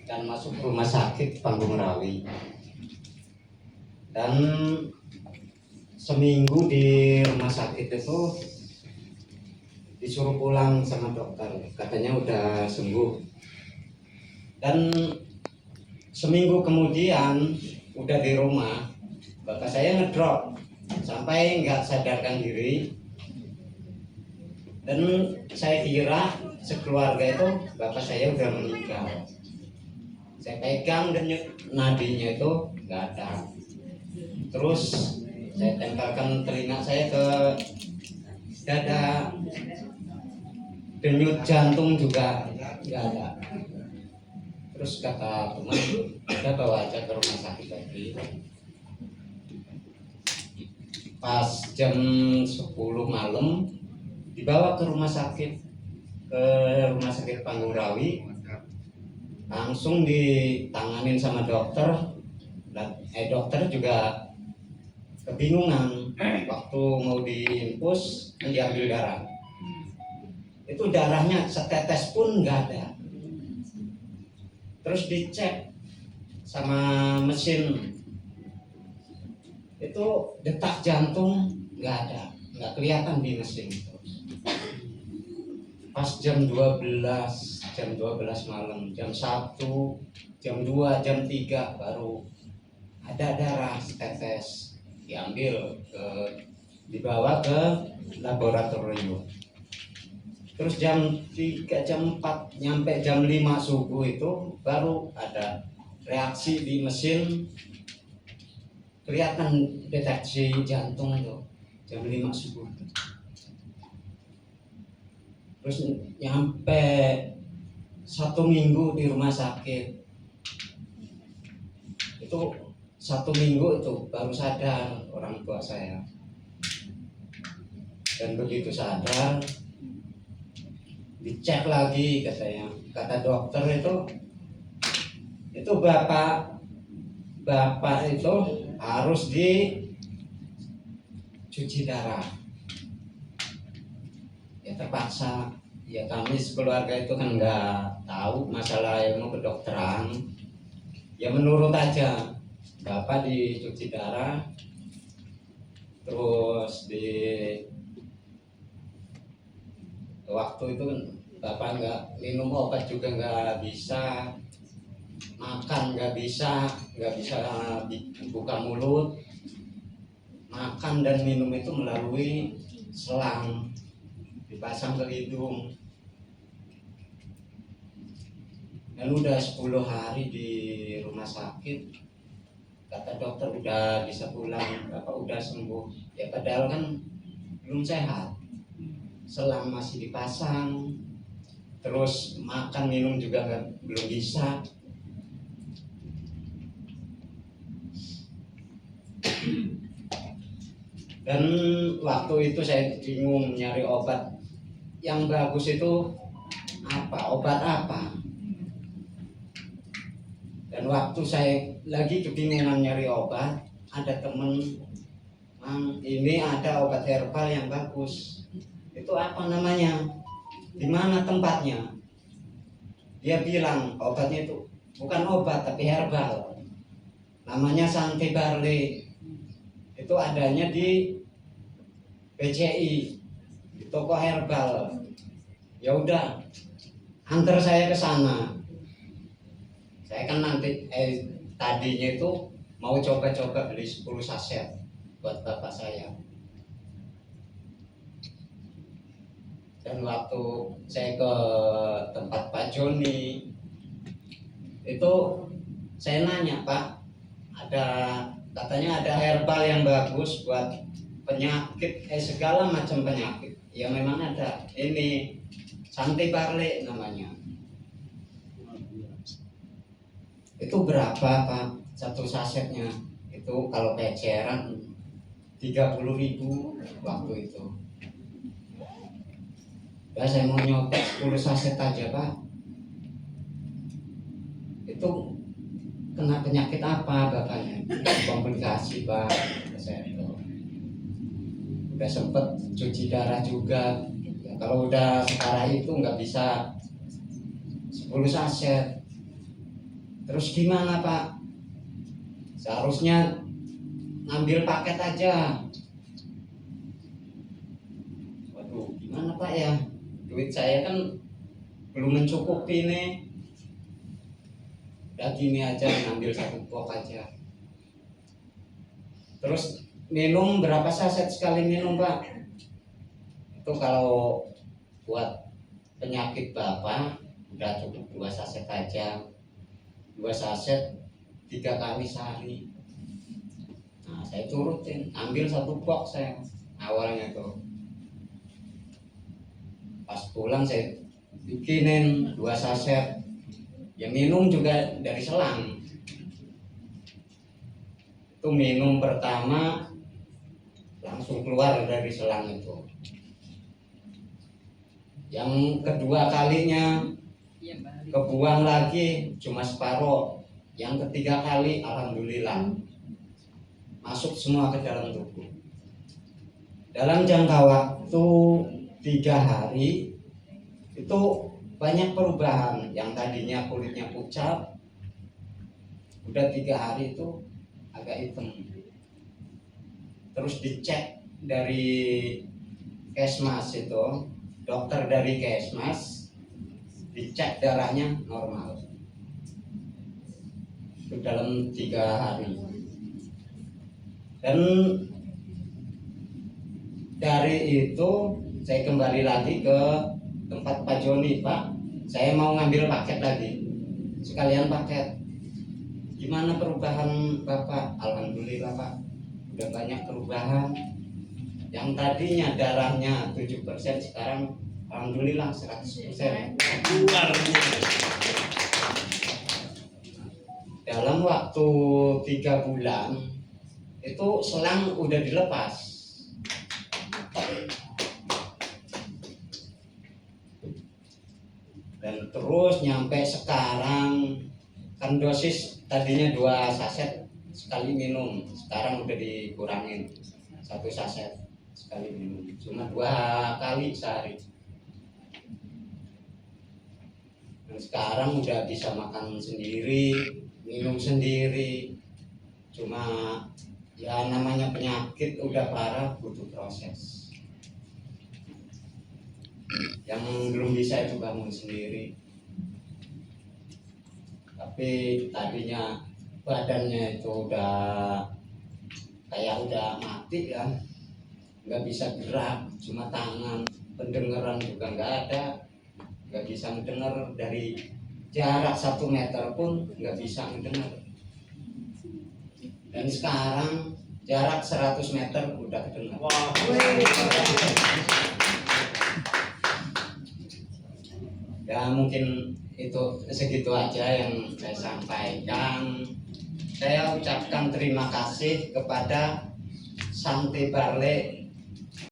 dan masuk rumah sakit Panggung Rawi. Dan seminggu di rumah sakit itu disuruh pulang sama dokter, katanya udah sembuh. Dan seminggu kemudian udah di rumah, bapak saya ngedrop sampai nggak sadarkan diri. Dan saya kira sekeluarga itu bapak saya udah meninggal. Saya pegang denyut nadinya itu nggak ada. Terus saya tempelkan telinga saya ke dada, denyut jantung juga nggak ada. Terus kata teman, kita bawa aja ke rumah sakit lagi. Pas jam 10 malam dibawa ke rumah sakit Panggung Rawi, langsung ditanganin sama dokter. Dokter juga kebingungan waktu mau diinfus, diambil darah. Itu darahnya setetes pun nggak ada. Terus dicek sama mesin, itu detak jantung nggak ada, nggak kelihatan di mesin itu. Pas jam 12 malam, jam 1, jam 2, jam 3 baru ada darah setetes, dibawa ke laboratorium. Terus jam 3, jam 4, nyampe jam 5 subuh itu baru ada reaksi di mesin, kelihatan deteksi jantung itu jam 5 subuh. Terus nyampe 1 minggu di rumah sakit. Itu 1 minggu itu baru sadar orang tua saya. Dan begitu sadar, dicek lagi katanya. Kata dokter itu bapak itu harus dicuci darah. Ya terpaksa, ya kami sekeluarga itu kan nggak tahu masalah ilmu kedokteran, ya menurut aja. Bapak dicuci darah, terus di waktu itu bapak nggak minum obat juga nggak bisa, makan nggak bisa buka mulut. Makan dan minum itu melalui selang dipasang ke hidung. Dan udah 10 hari di rumah sakit, kata dokter udah bisa pulang, bapak udah sembuh. Ya padahal kan belum sehat, selang masih dipasang, terus makan minum juga belum bisa. Dan waktu itu saya bingung nyari obat yang bagus itu obat apa. Dan waktu saya lagi kebingungan nyari obat, ada temen, Mang, ini ada obat herbal yang bagus. Itu apa namanya? Di mana tempatnya? Dia bilang obatnya itu bukan obat tapi herbal. Namanya Santi Barley. Itu adanya di PCI, di toko herbal. Ya udah, antar saya ke sana. Saya kan tadinya itu mau coba-coba beli 10 saset buat bapak saya. Dan waktu saya ke tempat Pak Joni itu, saya nanya, Pak, katanya ada herbal yang bagus buat penyakit, segala macam penyakit. Ya memang ada. Ini Santi Barley namanya. Itu berapa, Pak? Satu sasetnya itu kalau peceran 30.000 waktu itu. Ya saya mau nyopet 10 saset aja, Pak. Itu kena penyakit apa bapaknya? Komplikasi, Pak. Saya itu udah sempet cuci darah juga. Ya, kalau udah sekarang itu nggak bisa 10 saset. Terus gimana Pak? Seharusnya ngambil paket aja. Waduh, gimana Pak ya? Duit saya kan belum mencukupi nih. Udah gini aja, ngambil 1 box aja. Terus minum berapa saset sekali minum Pak? Itu kalau buat penyakit Bapak udah cukup 2 saset aja. 2 saset 3 kali sehari. Nah, saya turutin, ambil 1 box saya awalnya tuh. Pas pulang saya bikinin 2 saset. Ya minum juga dari selang. Itu minum pertama langsung keluar dari selang itu. Yang kedua kalinya kebuang lagi cuma separuh. Yang ketiga kali alhamdulillah masuk semua ke dalam tubuh. Dalam jangka waktu 3 hari itu banyak perubahan. Yang tadinya kulitnya pucat, udah 3 hari itu agak hitam. Terus dicek dari Kesmas itu, dokter dari Kesmas dicek darahnya normal. Itu dalam 3 hari. Dan dari itu saya kembali lagi ke tempat Pak Joni. Pak, saya mau ngambil paket lagi, sekalian paket. Gimana perubahan Bapak? Alhamdulillah Pak, udah banyak perubahan. Yang tadinya darahnya 7%, sekarang alhamdulillah 100%. Luar biasa. Dalam waktu 3 bulan itu selang udah dilepas. Dan terus nyampe sekarang, kan dosis tadinya 2 saset sekali minum, sekarang udah dikurangin 1 saset sekali minum, cuma 2 kali sehari. Dan sekarang udah bisa makan sendiri, minum sendiri. Cuma ya namanya penyakit udah parah, butuh proses. Yang belum bisa itu bangun sendiri. Tapi tadinya badannya itu udah kayak udah mati ya, nggak bisa gerak, cuma tangan, pendengaran juga nggak ada, nggak bisa mendengar, dari jarak 1 meter pun nggak bisa mendengar. Dan sekarang jarak 100 meter udah kedengar. Wah. Ya mungkin itu segitu aja yang saya sampaikan. Saya ucapkan terima kasih kepada Santi Barle